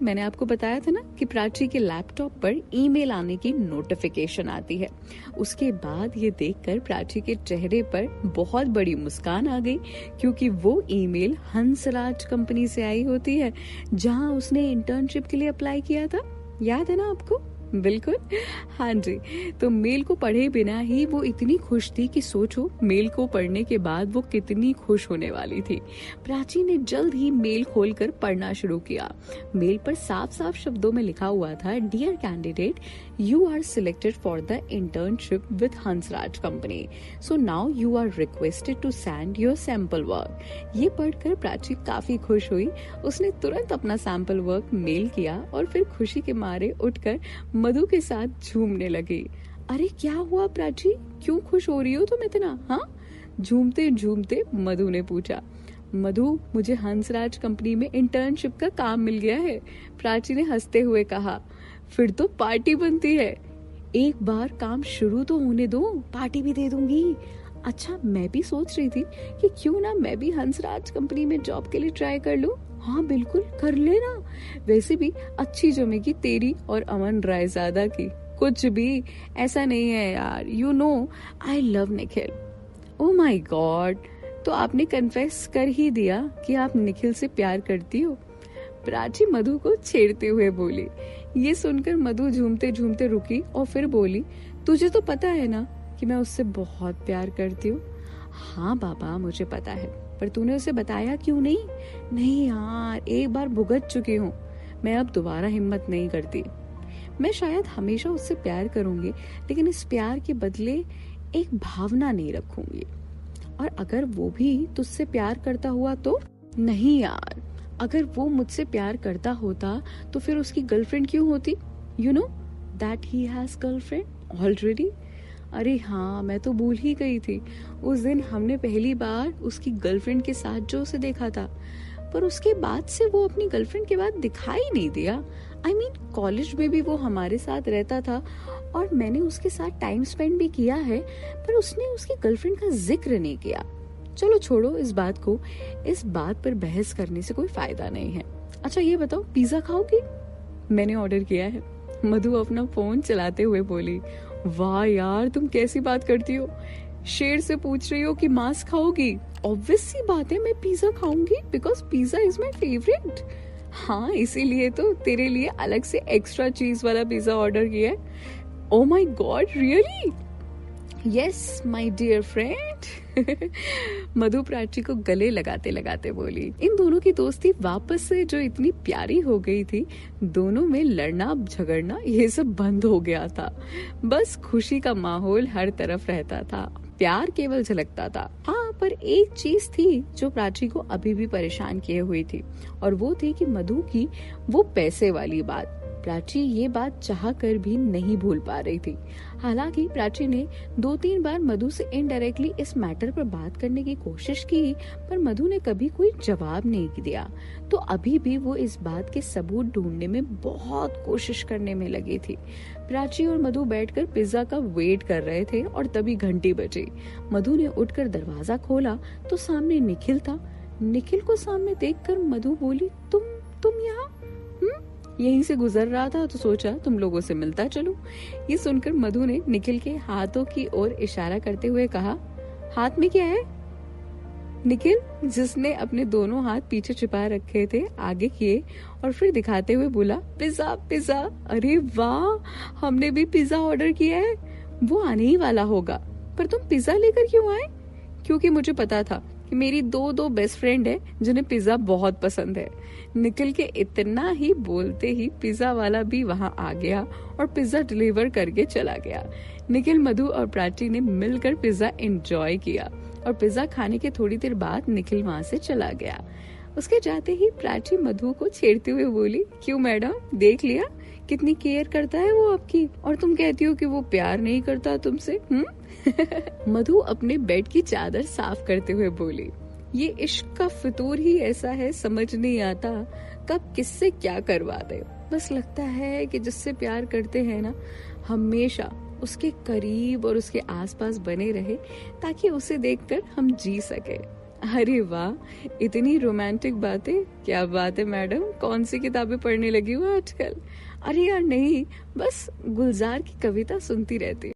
मैंने आपको बताया था ना कि प्राची के लैपटॉप पर ईमेल आने की नोटिफिकेशन आती है। उसके बाद ये देखकर प्राची के चेहरे पर बहुत बड़ी मुस्कान आ गई, क्योंकि वो ईमेल हंसराज कंपनी से आई होती है, जहां उसने इंटर्नशिप के लिए अप्लाई किया था। याद है ना आपको? बिल्कुल, हाँ जी। तो मेल को पढ़े बिना ही वो इतनी खुश थी कि सोचो मेल को पढ़ने के बाद वो कितनी खुश होने वाली थी। प्राची ने जल्द ही मेल खोलकर पढ़ना शुरू किया। मेल पर साफ साफ शब्दों में लिखा हुआ था, dear candidate, you are selected for the internship with Hansraj company, so now you are requested to send your sample work. ये पढ़कर प्राची काफी खुश हुई। उसने तुरंत अपना सैंपल वर्क मेल किया और फिर खुशी के मारे उठकर मधु के साथ झूमने लगी। अरे क्या हुआ प्राची, क्यों खुश हो रही हो तुम इतना? हाँ, झूमते झूमते मधु ने पूछा। मधु, मुझे हंसराज कंपनी में इंटर्नशिप का काम मिल गया है, प्राची ने हंसते हुए कहा। फिर तो पार्टी बनती है। एक बार काम शुरू तो होने दो, पार्टी भी दे दूंगी। अच्छा, मैं भी सोच रही थी कि क्यों ना मैं भी हंसराज कंपनी में जॉब के लिए ट्राई कर लूं। हाँ बिल्कुल, कर लेना। वैसे भी अच्छी जमेगी तेरी और अमन रायजादा की। कुछ भी ऐसा नहीं है यार, you know I love Nikhil. Oh my God, तो आपने कन्फेस कर ही दिया कि आप निखिल से प्यार करती हो, प्राची मधु को छेड़ते हुए बोली। ये सुनकर मधु झूमते झूमते रुकी और फिर बोली, तुझे तो पता है ना कि मैं उससे बहुत प्यार करती हूँ। हाँ बाबा, मुझे पता है, पर तूने उसे बताया क्यों नहीं? नहीं यार, एक बार भुगत चुकी हूँ, मैं अब दोबारा हिम्मत नहीं करती। मैं शायद हमेशा उससे प्यार करूंगी, लेकिन इस प्यार के बदले एक भावना नहीं रखूंगी। और अगर वो भी तुझसे प्यार करता हुआ तो? नहीं यार, अगर वो मुझसे प्यार करता होता तो फिर उसकी गर्लफ्रेंड क्यों होती? You know that he has girlfriend already. अरे हाँ, मैं तो भूल ही गई थी। उस दिन हमने पहली बार उसकी गर्लफ्रेंड के साथ जो उसे देखा था, पर उसके बाद से वो अपनी गर्लफ्रेंड के बाद दिखाई नहीं दिया। आई मीन कॉलेज में भी वो हमारे साथ रहता था और मैंने उसके साथ टाइम स्पेंड भी किया है, पर उसने उसकी गर्लफ्रेंड का जिक्र नहीं किया। चलो छोड़ो इस बात को, इस बात पर बहस करने से कोई फायदा नहीं है। अच्छा ये बताओ, पिज्जा खाओगी? मैंने ऑर्डर किया है, मधु अपना फोन चलाते हुए बोली। वाह यार, तुम कैसी बात करती हो, शेर से पूछ रही हो कि मांस खाओगी? ऑब्वियस सी बात है, मैं पिज्जा खाऊंगी, because pizza is my favourite. हाँ, इसीलिए तो तेरे लिए अलग से एक्स्ट्रा चीज वाला पिज्जा ऑर्डर किया है। Oh my god, really? Yes my dear friend. Madhu Prachi को गले लगाते लगाते बोली। इन दोनों की दोस्ती वापस से जो इतनी प्यारी हो गई थी, दोनों में लड़ना झगड़ना ये सब बंद हो गया था। बस खुशी का माहौल हर तरफ रहता था, प्यार केवल झलकता था। हाँ, पर एक चीज थी जो प्राची को अभी भी परेशान किए हुई थी, और वो थी कि मधु की वो पैसे वाली बात। प्राची ये बात चाह कर भी नहीं भूल पा रही थी। हालांकि प्राची ने 2-3 बार मधु से इनडायरेक्टली इस मैटर पर बात करने की कोशिश की, पर मधु ने कभी कोई जवाब नहीं दिया। तो अभी भी वो इस बात के सबूत ढूंढने में बहुत कोशिश करने में लगी थी। प्राची और मधु बैठकर पिज्जा का वेट कर रहे थे और तभी घंटी बजी। मधु ने उठकर दरवाजा खोला तो सामने निखिल था। निखिल को सामने देखकर मधु बोली, तुम यहाँ? यहीं से गुजर रहा था तो सोचा तुम लोगों से मिलता चलूं। ये सुनकर मधु ने निखिल के हाथों की ओर इशारा करते हुए कहा, हाथ में क्या है? निखिल, जिसने अपने दोनों हाथ पीछे छिपा रखे थे, आगे किए और फिर दिखाते हुए बोला, पिज्जा पिज्जा। अरे वाह, हमने भी पिज्जा ऑर्डर किया है, वो आने ही वाला होगा। पर तुम पिज्जा लेकर क्यों आए? क्योंकि मुझे पता था कि मेरी दो बेस्ट फ्रेंड है जिन्हें पिज्जा बहुत पसंद है। निखिल के इतना ही बोलते ही पिज्जा वाला भी वहां आ गया और पिज्जा डिलीवर करके चला गया। निखिल, मधु और प्राची ने मिलकर पिज्जा एंजॉय किया और पिज्जा खाने के थोड़ी देर बाद निखिल वहां से चला गया। उसके जाते ही प्राची मधु को छेड़ते हुए बोली, क्यों मैडम, देख लिया कितनी केयर करता है वो आपकी, और तुम कहती हो कि वो प्यार नहीं करता तुमसे? मधु अपने बेड की चादर साफ करते हुए बोली, ये इश्क का फितूर ही ऐसा है, समझ नहीं आता कब किससे क्या करवा दे। बस लगता है कि जिससे प्यार करते हैं ना, हमेशा उसके करीब और उसके आसपास बने रहे, ताकि उसे देखकर हम जी सके। अरे वाह, इतनी रोमांटिक बातें, क्या बात है मैडम, कौन सी किताबें पढ़ने लगी हो आजकल? अरे यार नहीं, बस गुलजार की कविता सुनती रहती